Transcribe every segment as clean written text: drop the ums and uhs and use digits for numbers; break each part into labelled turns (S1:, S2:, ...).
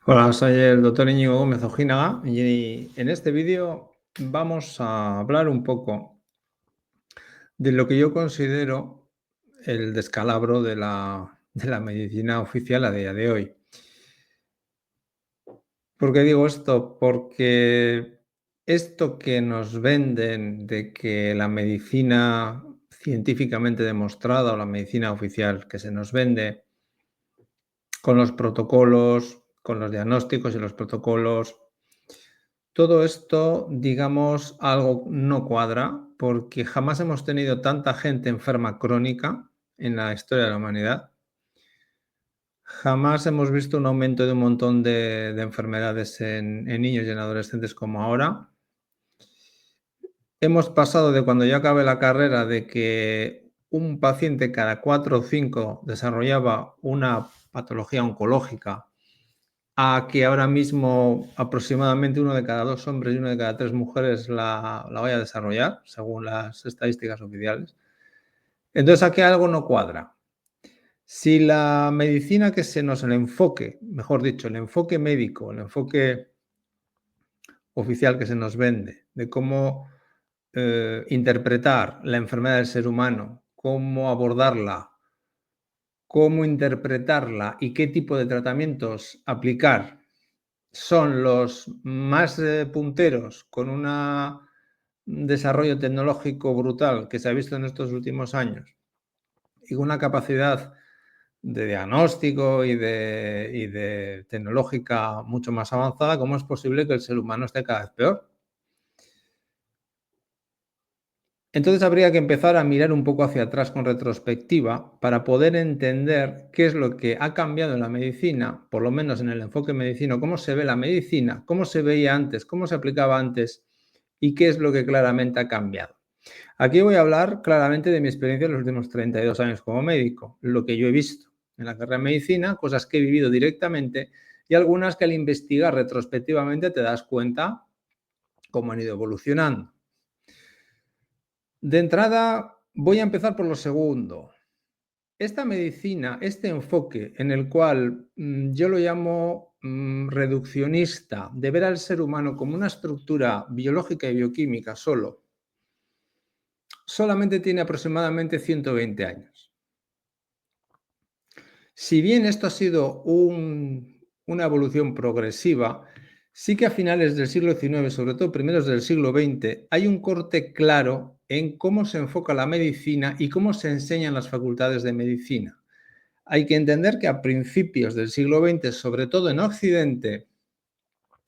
S1: Hola, soy el doctor Íñigo Gómez Ojinaga y en este vídeo vamos a hablar un poco de lo que yo considero el descalabro de la medicina oficial a día de hoy. ¿Por qué digo esto? Porque esto que nos venden de que la medicina científicamente demostrada o la medicina oficial que se nos vende con los protocolos, con los diagnósticos y los protocolos. Todo esto, digamos, algo no cuadra, porque jamás hemos tenido tanta gente enferma crónica en la historia de la humanidad. Jamás hemos visto un aumento de un montón de enfermedades en niños y en adolescentes como ahora. Hemos pasado de cuando yo acabé la carrera de que un paciente cada 4 o 5 desarrollaba una patología oncológica a que ahora mismo aproximadamente uno de cada 2 hombres y una de cada 3 mujeres la vaya a desarrollar, según las estadísticas oficiales. Entonces, aquí algo no cuadra. Si la medicina que se nos el enfoque, mejor dicho, el enfoque médico, el enfoque oficial que se nos vende, de cómo, interpretar la enfermedad del ser humano, cómo abordarla, cómo interpretarla y qué tipo de tratamientos aplicar son los más punteros con un desarrollo tecnológico brutal que se ha visto en estos últimos años y una capacidad de diagnóstico y de tecnológica mucho más avanzada, ¿cómo es posible que el ser humano esté cada vez peor? Entonces habría que empezar a mirar un poco hacia atrás con retrospectiva para poder entender qué es lo que ha cambiado en la medicina, por lo menos en el enfoque medicino, cómo se ve la medicina, cómo se veía antes, cómo se aplicaba antes y qué es lo que claramente ha cambiado. Aquí voy a hablar claramente de mi experiencia en los últimos 32 años como médico, lo que yo he visto en la carrera de medicina, cosas que he vivido directamente y algunas que al investigar retrospectivamente te das cuenta cómo han ido evolucionando. De entrada, voy a empezar por lo segundo. Esta medicina, este enfoque en el cual yo lo llamo reduccionista, de ver al ser humano como una estructura biológica y bioquímica solo, solamente tiene aproximadamente 120 años. Si bien esto ha sido una evolución progresiva, sí que a finales del siglo XIX, sobre todo primeros del siglo XX, hay un corte claro en cómo se enfoca la medicina y cómo se enseñan las facultades de medicina. Hay que entender que a principios del siglo XX, sobre todo en Occidente,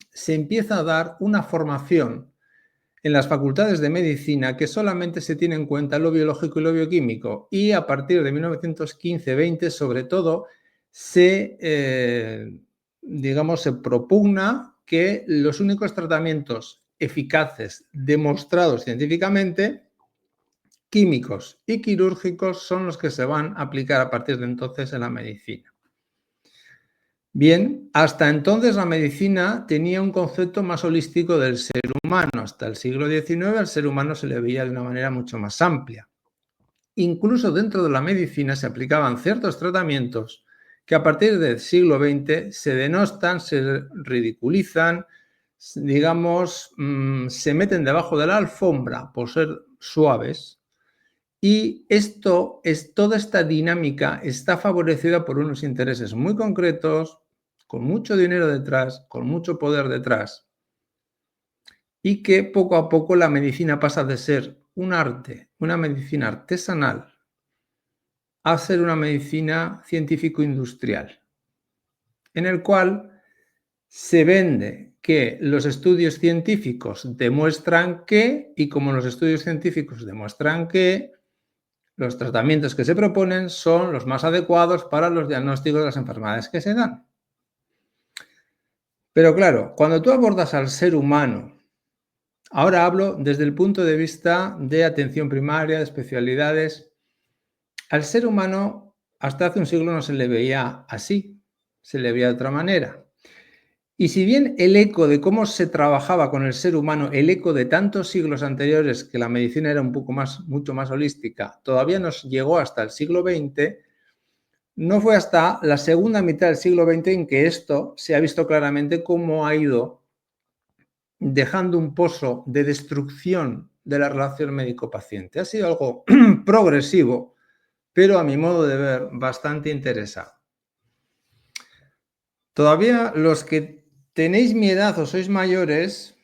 S1: se empieza a dar una formación en las facultades de medicina que solamente se tiene en cuenta lo biológico y lo bioquímico, y a partir de 1915-20, sobre todo, digamos, se propugna que los únicos tratamientos eficaces demostrados científicamente, químicos y quirúrgicos, son los que se van a aplicar a partir de entonces en la medicina. Bien, hasta entonces la medicina tenía un concepto más holístico del ser humano. Hasta el siglo XIX al ser humano se le veía de una manera mucho más amplia. Incluso dentro de la medicina se aplicaban ciertos tratamientos que a partir del siglo XX se denostan, se ridiculizan, digamos, se meten debajo de la alfombra por ser suaves. Y toda esta dinámica está favorecida por unos intereses muy concretos, con mucho dinero detrás, con mucho poder detrás, y que poco a poco la medicina pasa de ser un arte, una medicina artesanal, a ser una medicina científico-industrial, en el cual se vende que los estudios científicos demuestran que, y como los estudios científicos demuestran que, los tratamientos que se proponen son los más adecuados para los diagnósticos de las enfermedades que se dan. Pero claro, cuando tú abordas al ser humano, ahora hablo desde el punto de vista de atención primaria, de especialidades, al ser humano hasta hace un siglo no se le veía así, se le veía de otra manera. Y si bien el eco de cómo se trabajaba con el ser humano, el eco de tantos siglos anteriores, que la medicina era mucho más holística, todavía nos llegó hasta el siglo XX, No fue hasta la segunda mitad del siglo XX en que esto se ha visto claramente cómo ha ido dejando un pozo de destrucción de la relación médico-paciente. Ha sido algo progresivo, pero a mi modo de ver, bastante interesante. Todavía los que tenéis mi edad o sois mayores,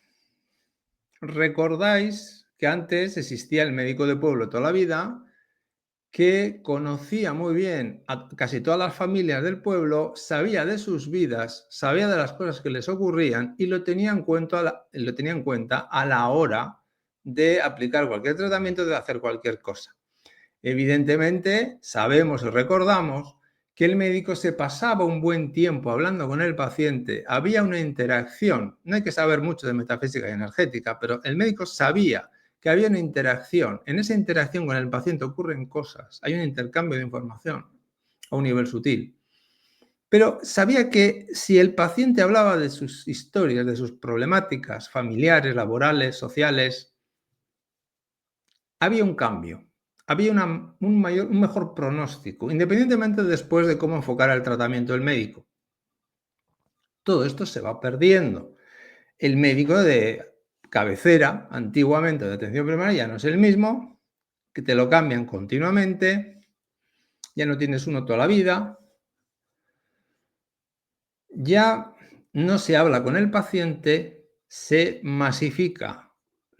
S1: recordáis que antes existía el médico de pueblo toda la vida, que conocía muy bien a casi todas las familias del pueblo, sabía de sus vidas, sabía de las cosas que les ocurrían y lo tenía en cuenta a la hora de aplicar cualquier tratamiento, de hacer cualquier cosa. Evidentemente, sabemos y recordamos que el médico se pasaba un buen tiempo hablando con el paciente, había una interacción, no hay que saber mucho de metafísica y energética, pero el médico sabía que había una interacción. En esa interacción con el paciente ocurren cosas, hay un intercambio de información a un nivel sutil. Pero sabía que si el paciente hablaba de sus historias, de sus problemáticas familiares, laborales, sociales, había un cambio, había un mejor pronóstico, independientemente después de cómo enfocara el tratamiento del médico. Todo esto se va perdiendo. El médico de cabecera, antiguamente de atención primaria, ya no es el mismo, que te lo cambian continuamente, ya no tienes uno toda la vida, ya no se habla con el paciente, se masifica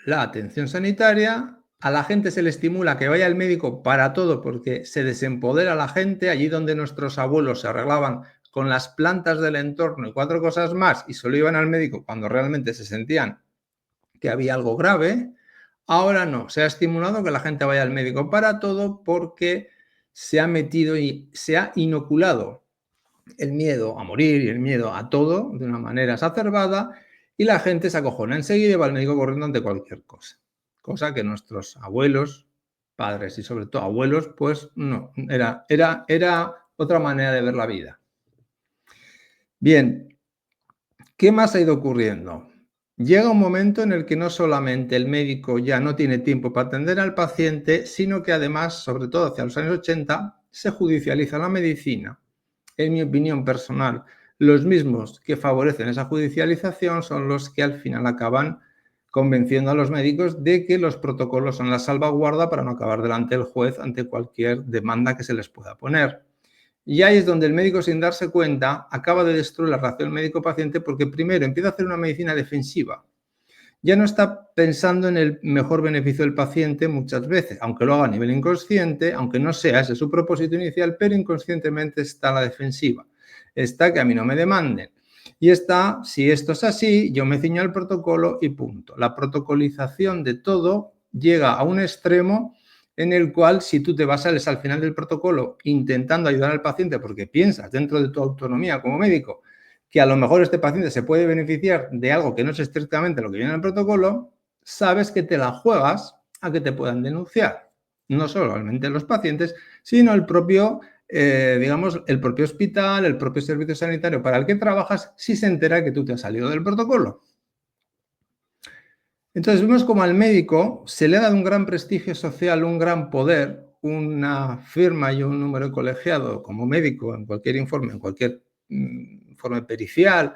S1: la atención sanitaria, a la gente se le estimula que vaya al médico para todo porque se desempodera a la gente, allí donde nuestros abuelos se arreglaban con las plantas del entorno y 4 cosas más y solo iban al médico cuando realmente se sentían que había algo grave, ahora no, se ha estimulado que la gente vaya al médico para todo porque se ha metido y se ha inoculado el miedo a morir y el miedo a todo de una manera exacerbada y la gente se acojona enseguida y va al médico corriendo ante cualquier cosa. Cosa que nuestros abuelos, padres y sobre todo abuelos, pues no, era otra manera de ver la vida. Bien, ¿qué más ha ido ocurriendo? Llega un momento en el que no solamente el médico ya no tiene tiempo para atender al paciente, sino que además, sobre todo hacia los años 80, se judicializa la medicina. En mi opinión personal, los mismos que favorecen esa judicialización son los que al final acaban convenciendo a los médicos de que los protocolos son la salvaguarda para no acabar delante del juez ante cualquier demanda que se les pueda poner. Y ahí es donde el médico, sin darse cuenta, acaba de destruir la relación médico-paciente porque primero empieza a hacer una medicina defensiva. Ya no está pensando en el mejor beneficio del paciente muchas veces, aunque lo haga a nivel inconsciente, aunque no sea ese su propósito inicial, pero inconscientemente está la defensiva. Está que a mí no me demanden. Y está, si esto es así, yo me ciño al protocolo y punto. La protocolización de todo llega a un extremo en el cual si tú te basas al final del protocolo intentando ayudar al paciente porque piensas dentro de tu autonomía como médico que a lo mejor este paciente se puede beneficiar de algo que no es estrictamente lo que viene en el protocolo, sabes que te la juegas a que te puedan denunciar. No solamente los pacientes, sino el propio, digamos, el propio hospital, el propio servicio sanitario para el que trabajas, si se entera que tú te has salido del protocolo. Entonces vemos como al médico se le ha dado un gran prestigio social, un gran poder, una firma y un número de colegiado como médico en cualquier informe, en cualquier informe pericial,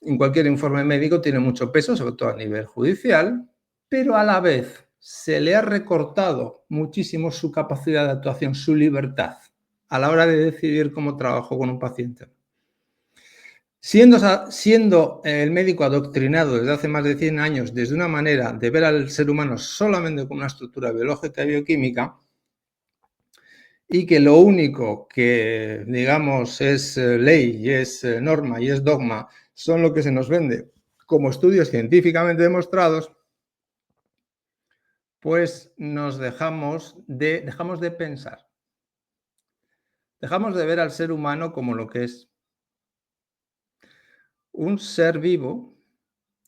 S1: en cualquier informe médico tiene mucho peso, sobre todo a nivel judicial, pero a la vez se le ha recortado muchísimo su capacidad de actuación, su libertad a la hora de decidir cómo trabajo con un paciente. Siendo el médico adoctrinado desde hace más de 100 años desde una manera de ver al ser humano solamente como una estructura biológica y bioquímica, y que lo único que, digamos, es ley y es norma y es dogma son lo que se nos vende como estudios científicamente demostrados, pues nos dejamos de pensar. Dejamos de ver al ser humano como lo que es un ser vivo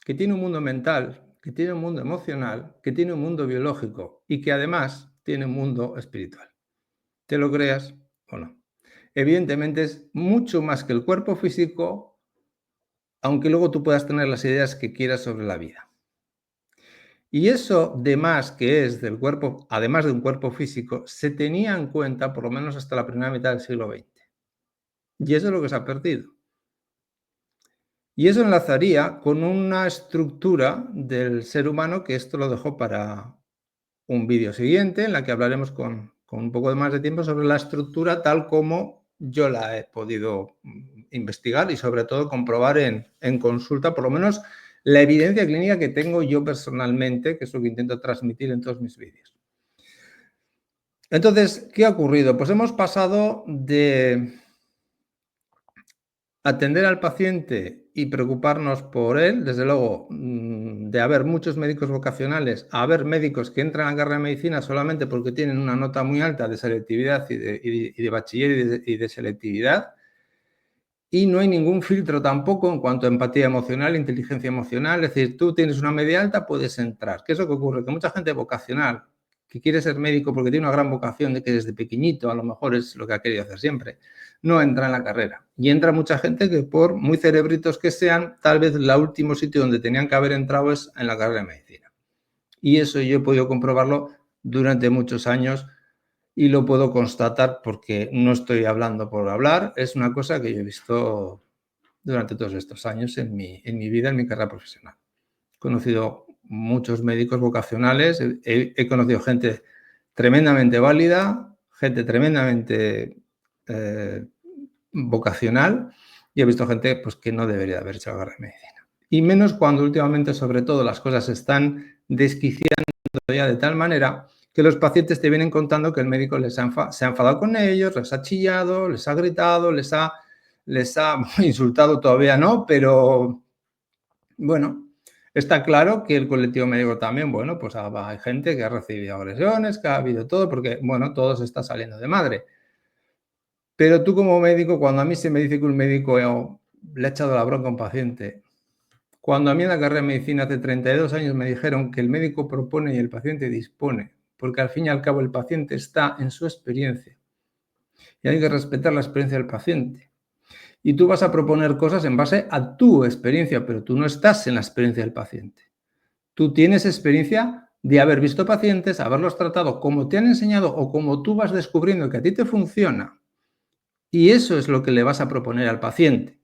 S1: que tiene un mundo mental, que tiene un mundo emocional, que tiene un mundo biológico y que además tiene un mundo espiritual. ¿Te lo creas o no? Evidentemente es mucho más que el cuerpo físico, aunque luego tú puedas tener las ideas que quieras sobre la vida. Y eso de más que es del cuerpo, además de un cuerpo físico, se tenía en cuenta por lo menos hasta la primera mitad del siglo XX. Y eso es lo que se ha perdido. Y eso enlazaría con una estructura del ser humano, que esto lo dejo para un vídeo siguiente, en la que hablaremos con un poco de más de tiempo sobre la estructura tal como yo la he podido investigar y sobre todo comprobar en consulta, por lo menos la evidencia clínica que tengo yo personalmente, que es lo que intento transmitir en todos mis vídeos. Entonces, ¿qué ha ocurrido? Pues hemos pasado de atender al paciente y preocuparnos por él, desde luego, de haber muchos médicos vocacionales, a haber médicos que entran a la carrera de medicina solamente porque tienen una nota muy alta de selectividad y de bachiller y de selectividad, y no hay ningún filtro tampoco en cuanto a empatía emocional, inteligencia emocional, es decir, tú tienes una media alta, puedes entrar. ¿Qué es lo que ocurre? Que mucha gente vocacional, que quiere ser médico porque tiene una gran vocación de que desde pequeñito, a lo mejor es lo que ha querido hacer siempre, no entra en la carrera. Y entra mucha gente que por muy cerebritos que sean, tal vez el último sitio donde tenían que haber entrado es en la carrera de medicina. Y eso yo he podido comprobarlo durante muchos años y lo puedo constatar porque no estoy hablando por hablar, es una cosa que yo he visto durante todos estos años en mi vida, en mi carrera profesional. He conocido muchos médicos vocacionales, he conocido gente tremendamente válida, gente tremendamente vocacional, y he visto gente pues, que no debería haber hecho la carrera de medicina. Y menos cuando últimamente, sobre todo, las cosas se están desquiciando ya de tal manera que los pacientes te vienen contando que el médico se ha enfadado con ellos, les ha chillado, les ha gritado, les ha insultado, todavía no, pero bueno, está claro que el colectivo médico también, bueno, pues hay gente que ha recibido agresiones, que ha habido todo, porque, bueno, todo se está saliendo de madre. Pero tú como médico, cuando a mí se me dice que un médico le ha echado la bronca a un paciente, cuando a mí en la carrera de medicina hace 32 años me dijeron que el médico propone y el paciente dispone, porque al fin y al cabo el paciente está en su experiencia y hay que respetar la experiencia del paciente. Y tú vas a proponer cosas en base a tu experiencia, pero tú no estás en la experiencia del paciente. Tú tienes experiencia de haber visto pacientes, haberlos tratado como te han enseñado o como tú vas descubriendo que a ti te funciona. Y eso es lo que le vas a proponer al paciente.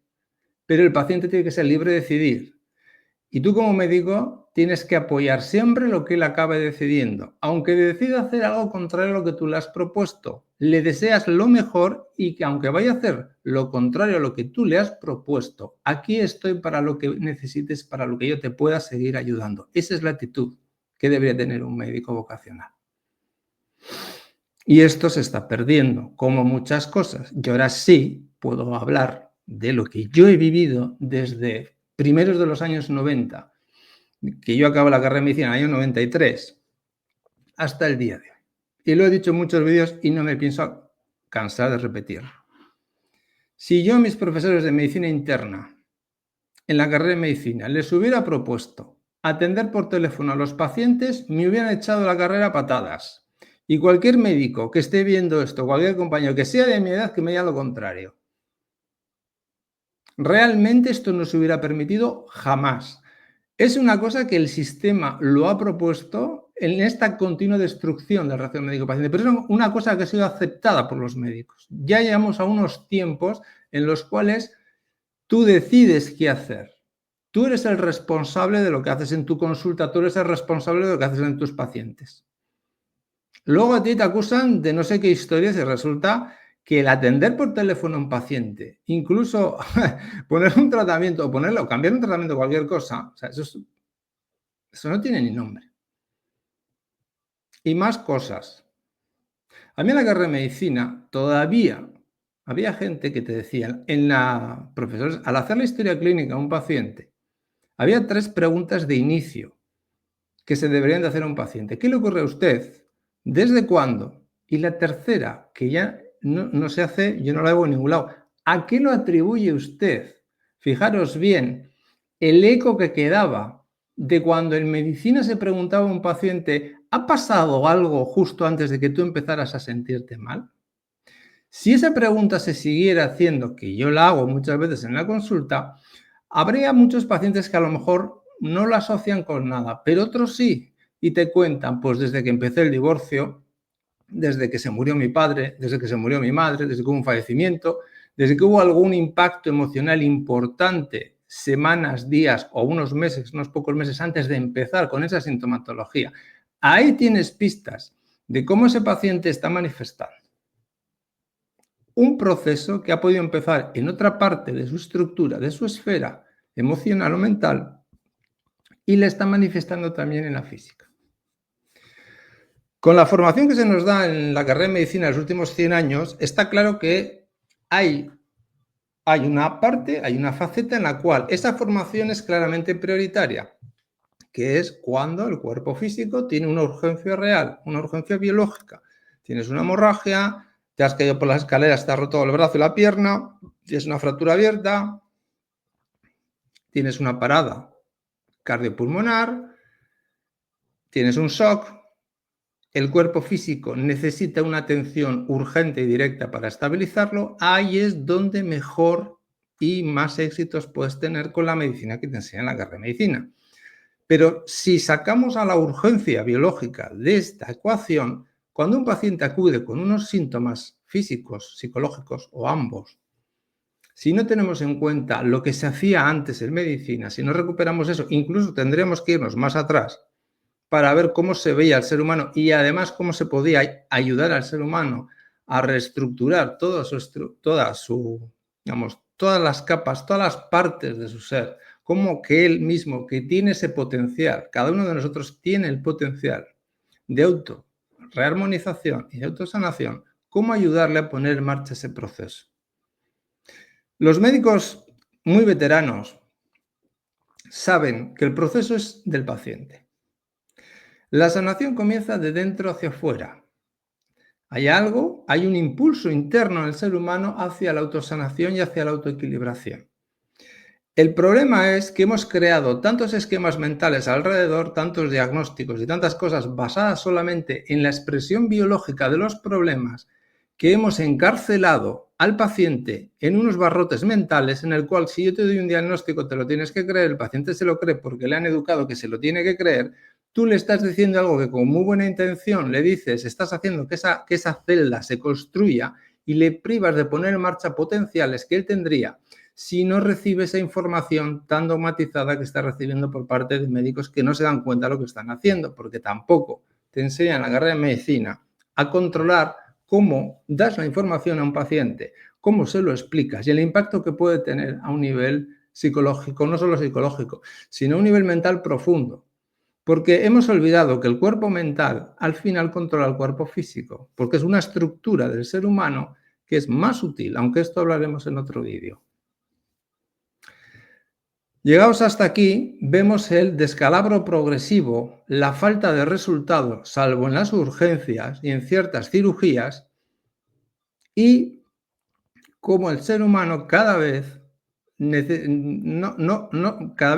S1: Pero el paciente tiene que ser libre de decidir. Y tú como médico tienes que apoyar siempre lo que él acabe decidiendo. Aunque decida hacer algo contrario a lo que tú le has propuesto, le deseas lo mejor y que aunque vaya a hacer lo contrario a lo que tú le has propuesto, aquí estoy para lo que necesites, para lo que yo te pueda seguir ayudando. Esa es la actitud que debería tener un médico vocacional. Y esto se está perdiendo, como muchas cosas. Yo ahora sí puedo hablar de lo que yo he vivido desde primeros de los años 90, que yo acabo la carrera de medicina en el año 93, hasta el día de hoy. Y lo he dicho en muchos vídeos y no me pienso cansar de repetirlo. Si yo a mis profesores de medicina interna en la carrera de medicina les hubiera propuesto atender por teléfono a los pacientes, me hubieran echado la carrera a patadas. Y cualquier médico que esté viendo esto, cualquier compañero que sea de mi edad, que me diga lo contrario. Realmente esto no se hubiera permitido jamás. Es una cosa que el sistema lo ha propuesto en esta continua destrucción de la relación médico-paciente, pero es una cosa que ha sido aceptada por los médicos. Ya llegamos a unos tiempos en los cuales tú decides qué hacer. Tú eres el responsable de lo que haces en tu consulta, tú eres el responsable de lo que haces en tus pacientes. Luego a ti te acusan de no sé qué historias y resulta que el atender por teléfono a un paciente, incluso poner un tratamiento o cambiar un tratamiento, cualquier cosa, o sea, eso no tiene ni nombre. Y más cosas. A mí en la carrera de medicina todavía había gente que te decía, profesores, al hacer la historia clínica a un paciente, había 3 preguntas de inicio que se deberían de hacer a un paciente. ¿Qué le ocurre a usted? ¿Desde cuándo? Y la tercera, que ya no se hace, yo no la hago en ningún lado. ¿A qué lo atribuye usted? Fijaros bien, el eco que quedaba de cuando en medicina se preguntaba a un paciente, ¿ha pasado algo justo antes de que tú empezaras a sentirte mal? Si esa pregunta se siguiera haciendo, que yo la hago muchas veces en la consulta, habría muchos pacientes que a lo mejor no la asocian con nada, pero otros sí, y te cuentan, pues desde que empecé el divorcio, desde que se murió mi padre, desde que se murió mi madre, desde que hubo un fallecimiento, desde que hubo algún impacto emocional importante, semanas, días o unos meses, unos pocos meses antes de empezar con esa sintomatología, ahí tienes pistas de cómo ese paciente está manifestando un proceso que ha podido empezar en otra parte de su estructura, de su esfera emocional o mental, y le está manifestando también en la física. Con la formación que se nos da en la carrera de medicina en los últimos 100 años, está claro que hay una parte, hay una faceta en la cual esa formación es claramente prioritaria, que es cuando el cuerpo físico tiene una urgencia real, una urgencia biológica. Tienes una hemorragia, te has caído por las escaleras, te has roto el brazo y la pierna, tienes una fractura abierta, tienes una parada cardiopulmonar, tienes un shock, el cuerpo físico necesita una atención urgente y directa para estabilizarlo, ahí es donde mejor y más éxitos puedes tener con la medicina que te enseña en la carrera de medicina. Pero si sacamos a la urgencia biológica de esta ecuación, cuando un paciente acude con unos síntomas físicos, psicológicos o ambos, si no tenemos en cuenta lo que se hacía antes en medicina, si no recuperamos eso, incluso tendremos que irnos más atrás para ver cómo se veía el ser humano y además cómo se podía ayudar al ser humano a reestructurar todas las capas, todas las partes de su ser, como que él mismo, que tiene ese potencial, cada uno de nosotros tiene el potencial de rearmonización y de autosanación, cómo ayudarle a poner en marcha ese proceso. Los médicos muy veteranos saben que el proceso es del paciente. La sanación comienza de dentro hacia afuera. Hay un impulso interno en el ser humano hacia la autosanación y hacia la autoequilibración. El problema es que hemos creado tantos esquemas mentales alrededor, tantos diagnósticos y tantas cosas basadas solamente en la expresión biológica de los problemas, que hemos encarcelado al paciente en unos barrotes mentales en el cual si yo te doy un diagnóstico te lo tienes que creer, el paciente se lo cree porque le han educado que se lo tiene que creer, tú le estás diciendo algo que con muy buena intención le dices, estás haciendo que esa celda se construya y le privas de poner en marcha potenciales que él tendría si no recibe esa información tan dogmatizada que está recibiendo por parte de médicos que no se dan cuenta de lo que están haciendo, porque tampoco te enseñan en la carrera de medicina a controlar cómo das la información a un paciente, cómo se lo explicas y el impacto que puede tener a un nivel psicológico, no solo psicológico, sino a un nivel mental profundo. Porque hemos olvidado que el cuerpo mental al final controla el cuerpo físico, porque es una estructura del ser humano que es más útil, aunque esto hablaremos en otro vídeo. Llegados hasta aquí, vemos el descalabro progresivo, la falta de resultados, salvo en las urgencias y en ciertas cirugías, y cómo el ser humano cada vez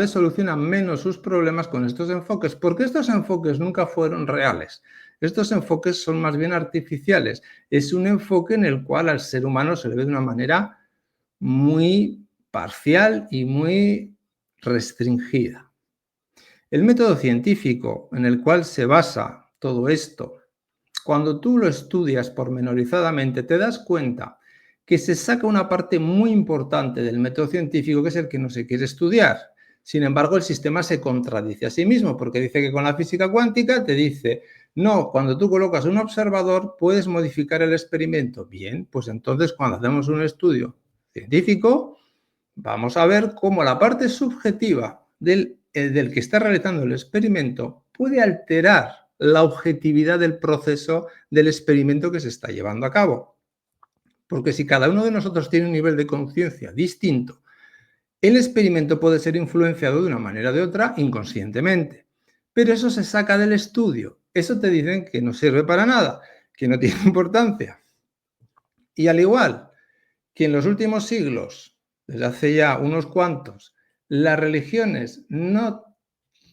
S1: soluciona menos sus problemas con estos enfoques, porque estos enfoques nunca fueron reales. Estos enfoques son más bien artificiales. Es un enfoque en el cual al ser humano se le ve de una manera muy parcial y muy restringida. El método científico en el cual se basa todo esto, cuando tú lo estudias pormenorizadamente, te das cuenta que se saca una parte muy importante del método científico, que es el que no se quiere estudiar. Sin embargo, el sistema se contradice a sí mismo, porque dice que con la física cuántica te dice, no, cuando tú colocas un observador puedes modificar el experimento. Bien, pues entonces cuando hacemos un estudio científico, vamos a ver cómo la parte subjetiva del que está realizando el experimento puede alterar la objetividad del proceso del experimento que se está llevando a cabo. Porque si cada uno de nosotros tiene un nivel de conciencia distinto, el experimento puede ser influenciado de una manera o de otra inconscientemente. Pero eso se saca del estudio. Eso te dicen que no sirve para nada, que no tiene importancia. Y al igual que en los últimos siglos, desde hace ya unos cuantos, las religiones no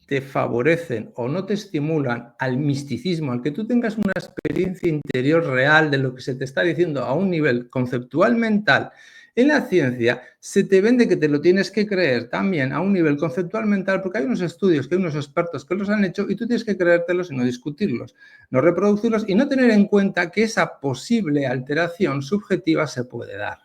S1: te favorecen o no te estimulan al misticismo, al que tú tengas una experiencia interior real de lo que se te está diciendo a un nivel conceptual mental. En la ciencia se te vende que te lo tienes que creer también a un nivel conceptual mental, porque hay unos estudios, que hay unos expertos que los han hecho y tú tienes que creértelos y no discutirlos, no reproducirlos y no tener en cuenta que esa posible alteración subjetiva se puede dar.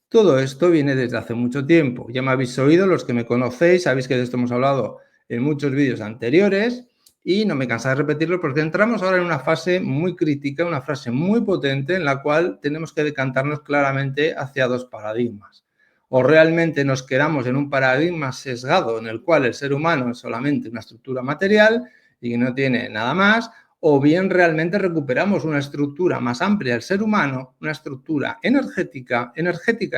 S1: Todo esto viene desde hace mucho tiempo. Ya me habéis oído, los que me conocéis, sabéis que de esto hemos hablado en muchos vídeos anteriores y no me cansaré de repetirlo porque entramos ahora en una fase muy crítica, una fase muy potente en la cual tenemos que decantarnos claramente hacia dos paradigmas. O realmente nos quedamos en un paradigma sesgado en el cual el ser humano es solamente una estructura material y que no tiene nada más, o bien realmente recuperamos una estructura más amplia del ser humano, una estructura energética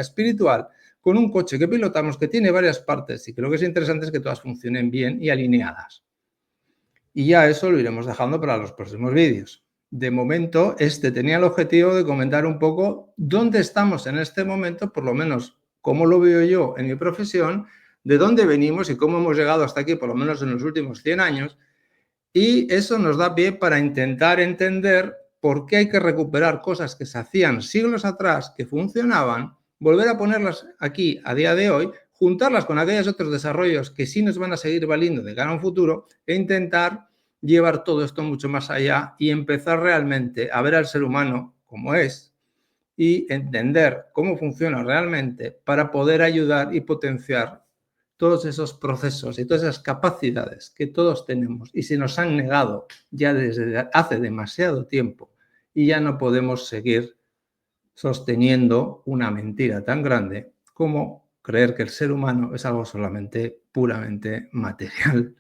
S1: espiritual, con un coche que pilotamos que tiene varias partes y creo que es interesante que todas funcionen bien y alineadas. Y ya eso lo iremos dejando para los próximos vídeos. De momento, este tenía el objetivo de comentar un poco dónde estamos en este momento, por lo menos cómo lo veo yo en mi profesión, de dónde venimos y cómo hemos llegado hasta aquí, por lo menos en los últimos 100 años, y eso nos da pie para intentar entender por qué hay que recuperar cosas que se hacían siglos atrás, que funcionaban, volver a ponerlas aquí a día de hoy, juntarlas con aquellos otros desarrollos que sí nos van a seguir valiendo de cara a un futuro e intentar llevar todo esto mucho más allá y empezar realmente a ver al ser humano como es y entender cómo funciona realmente para poder ayudar y potenciar todos esos procesos y todas esas capacidades que todos tenemos y se nos han negado ya desde hace demasiado tiempo y ya no podemos seguir sosteniendo una mentira tan grande como creer que el ser humano es algo solamente puramente material,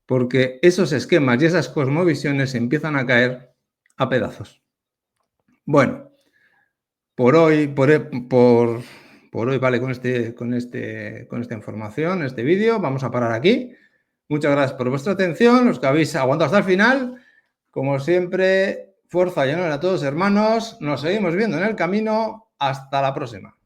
S1: porque esos esquemas y esas cosmovisiones empiezan a caer a pedazos. Bueno, por hoy, vale, con esta información, este vídeo, vamos a parar aquí. Muchas gracias por vuestra atención, los que habéis aguantado hasta el final. Como siempre, fuerza y honor a todos, hermanos. Nos seguimos viendo en el camino. Hasta la próxima.